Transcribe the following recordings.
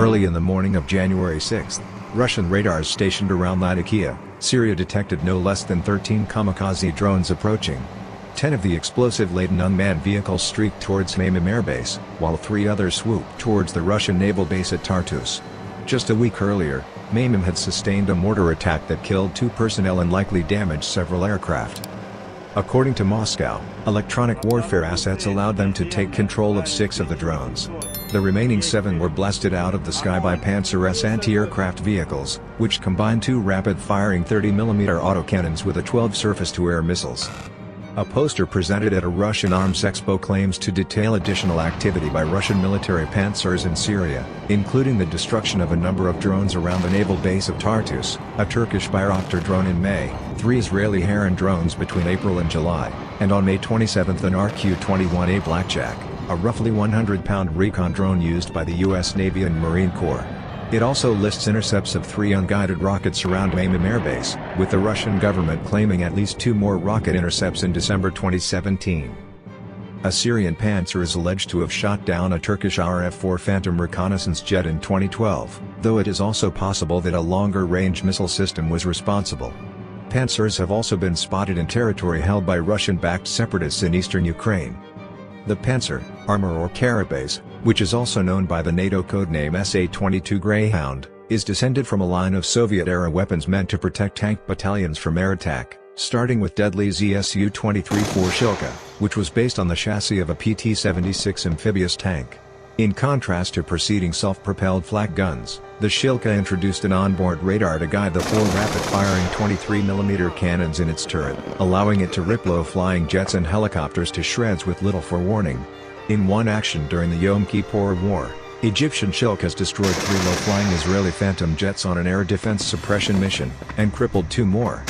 Early in the morning of January 6, Russian radars stationed around Latakia, Syria detected no less than 13 kamikaze drones approaching. 10 of the explosive-laden unmanned vehicles streaked towards Maymim airbase, while 3 others swooped towards the Russian naval base at Tartus. Just a week earlier, Maymim had sustained a mortar attack that killed 2 personnel and likely damaged several aircraft. According to Moscow, electronic warfare assets allowed them to take control of 6 of the drones. The remaining 7 were blasted out of the sky by Pantsir-S anti-aircraft vehicles, which combined 2 rapid-firing 30mm autocannons with a 12 surface-to-air missiles. A poster presented at a Russian Arms Expo claims to detail additional activity by Russian military Pantsir-S in Syria, including the destruction of a number of drones around the naval base of Tartus, a Turkish Bayraktar drone in May, 3 Israeli Heron drones between April and July, and on May 27 an RQ-21A Blackjack, a roughly 100-pound recon drone used by the U.S. Navy and Marine Corps. It also lists intercepts of 3 unguided rockets around Maymim airbase, with the Russian government claiming at least 2 more rocket intercepts in December 2017. A Syrian Pantsir is alleged to have shot down a Turkish RF-4 Phantom reconnaissance jet in 2012, though it is also possible that a longer-range missile system was responsible. Pantsirs have also been spotted in territory held by Russian-backed separatists in eastern Ukraine. The Pantsir, armor or carapace, which is also known by the NATO codename SA-22 Greyhound, is descended from a line of Soviet-era weapons meant to protect tank battalions from air attack, starting with deadly ZSU-23 Shilka, which was based on the chassis of a PT-76 amphibious tank. In contrast to preceding self-propelled flak guns, the Shilka introduced an onboard radar to guide the 4 rapid-firing 23mm cannons in its turret, allowing it to rip low-flying jets and helicopters to shreds with little forewarning. In one action during the Yom Kippur War, Egyptian Shilkas destroyed 3 low-flying Israeli Phantom jets on an air defense suppression mission, and crippled 2 more.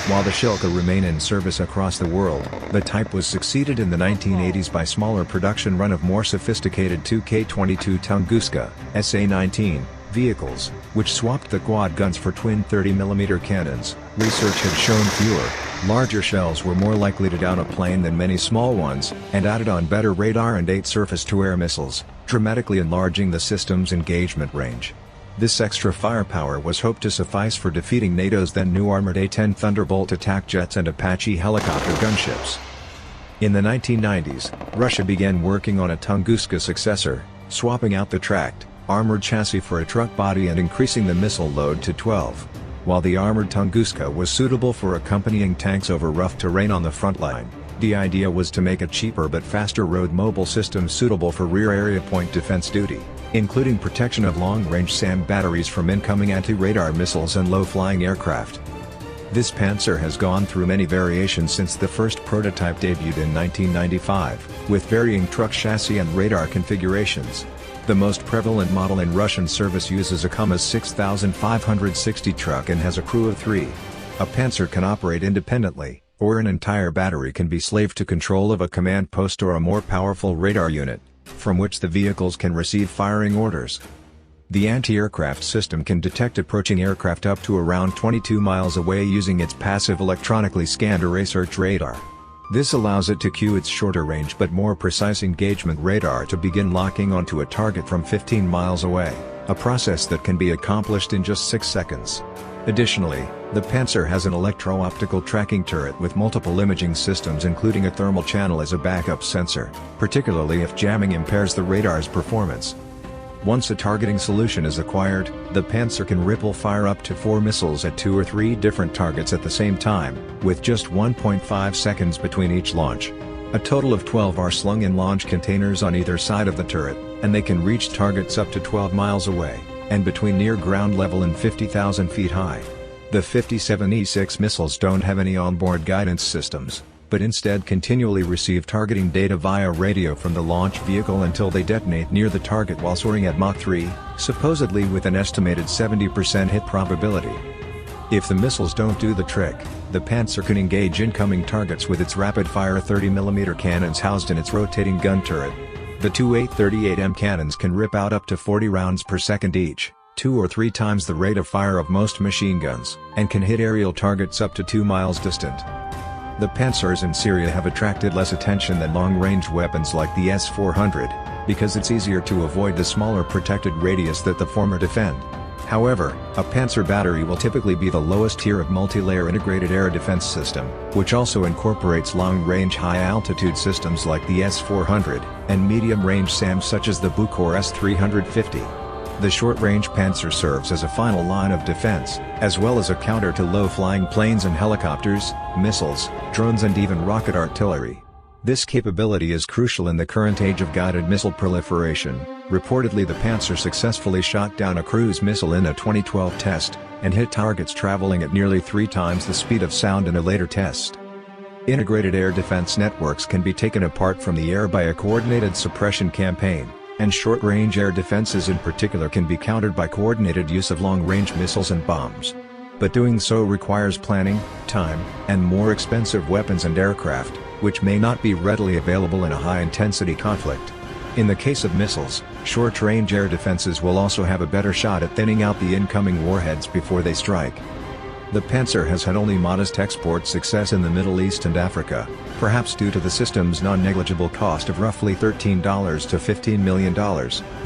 While the Shilka remain in service across the world, the type was succeeded in the 1980s by smaller production run of more sophisticated 2K-22 Tunguska, SA-19, vehicles, which swapped the quad guns for twin 30mm cannons. Research had shown fewer, larger shells were more likely to down a plane than many small ones, and added on better radar and 8 surface-to-air missiles, dramatically enlarging the system's engagement range. This extra firepower was hoped to suffice for defeating NATO's then new armored A-10 Thunderbolt attack jets and Apache helicopter gunships. In the 1990s, Russia began working on a Tunguska successor, swapping out the tracked, armored chassis for a truck body and increasing the missile load to 12. While the armored Tunguska was suitable for accompanying tanks over rough terrain on the front line, the idea was to make a cheaper but faster road mobile system suitable for rear area point defense duty, including protection of long-range SAM batteries from incoming anti-radar missiles and low-flying aircraft. This Pantsir has gone through many variations since the first prototype debuted in 1995, with varying truck chassis and radar configurations. The most prevalent model in Russian service uses a KAMAZ 6560 truck and has a crew of 3. A Pantsir can operate independently, or an entire battery can be slaved to control of a command post or a more powerful radar unit, from which the vehicles can receive firing orders. The anti-aircraft system can detect approaching aircraft up to around 22 miles away using its passive electronically scanned array search radar. This allows it to cue its shorter range but more precise engagement radar to begin locking onto a target from 15 miles away, a process that can be accomplished in just 6 seconds. Additionally, the Pantsir has an electro-optical tracking turret with multiple imaging systems including a thermal channel as a backup sensor, particularly if jamming impairs the radar's performance. Once a targeting solution is acquired, the Pantsir can ripple fire up to 4 missiles at 2 or 3 different targets at the same time, with just 1.5 seconds between each launch. A total of 12 are slung in launch containers on either side of the turret, and they can reach targets up to 12 miles away, and between near ground level and 50,000 feet high. The 57 E-6 missiles don't have any onboard guidance systems, but instead continually receive targeting data via radio from the launch vehicle until they detonate near the target while soaring at Mach 3, supposedly with an estimated 70% hit probability. If the missiles don't do the trick, the Pantsir can engage incoming targets with its rapid-fire 30mm cannons housed in its rotating gun turret. The two 838M cannons can rip out up to 40 rounds per second each, 2 or 3 times the rate of fire of most machine guns, and can hit aerial targets up to 2 miles distant. The Pantsirs in Syria have attracted less attention than long-range weapons like the S-400, because it's easier to avoid the smaller protected radius that the former defend. However, a Pantsir battery will typically be the lowest tier of multi-layer integrated air defense system, which also incorporates long-range high-altitude systems like the S-400, and medium-range SAMs such as the Bucor S-350. The short-range Pantsir serves as a final line of defense, as well as a counter to low-flying planes and helicopters, missiles, drones and even rocket artillery. This capability is crucial in the current age of guided missile proliferation. Reportedly, the Pantsir successfully shot down a cruise missile in a 2012 test, and hit targets traveling at nearly 3 times the speed of sound in a later test. Integrated air defense networks can be taken apart from the air by a coordinated suppression campaign, and short-range air defenses in particular can be countered by coordinated use of long-range missiles and bombs. But doing so requires planning, time, and more expensive weapons and aircraft, which may not be readily available in a high-intensity conflict. In the case of missiles, short-range air defenses will also have a better shot at thinning out the incoming warheads before they strike. The Pantsir has had only modest export success in the Middle East and Africa, perhaps due to the system's non-negligible cost of roughly $13 to $15 million,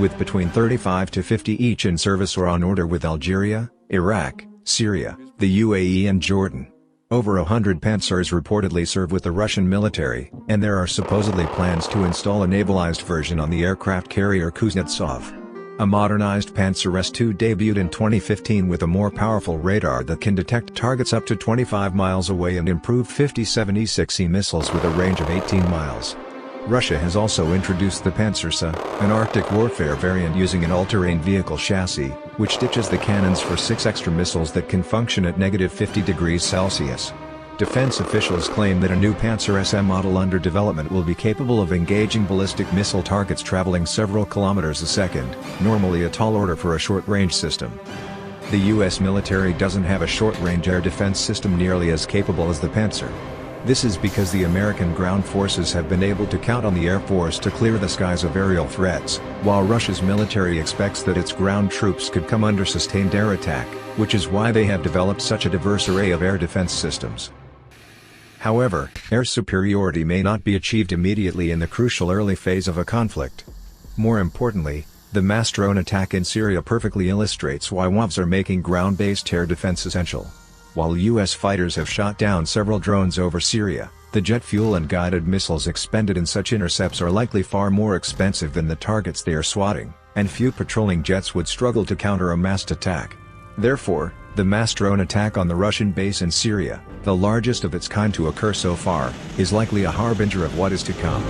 with between 35 to 50 each in service or on order with Algeria, Iraq, Syria, the UAE and Jordan. Over 100 Pantsirs reportedly serve with the Russian military, and there are supposedly plans to install a navalized version on the aircraft carrier Kuznetsov. A modernized Pantsir-S debuted in 2015 with a more powerful radar that can detect targets up to 25 miles away and improved 50-76E missiles with a range of 18 miles. Russia has also introduced the Pantsir-S, an Arctic warfare variant using an all-terrain vehicle chassis, which ditches the cannons for 6 extra missiles that can function at -50°C. Defense officials claim that a new Pantsir-S model under development will be capable of engaging ballistic missile targets traveling several kilometers a second, normally a tall order for a short-range system. The U.S. military doesn't have a short-range air defense system nearly as capable as the Pantsir. This is because the American ground forces have been able to count on the Air Force to clear the skies of aerial threats, while Russia's military expects that its ground troops could come under sustained air attack, which is why they have developed such a diverse array of air defense systems. However, air superiority may not be achieved immediately in the crucial early phase of a conflict. More importantly, the mass drone attack in Syria perfectly illustrates why WAVs are making ground-based air defense essential. While U.S. fighters have shot down several drones over Syria, the jet fuel and guided missiles expended in such intercepts are likely far more expensive than the targets they are swatting, and few patrolling jets would struggle to counter a massed attack. Therefore, the mass drone attack on the Russian base in Syria, the largest of its kind to occur so far, is likely a harbinger of what is to come.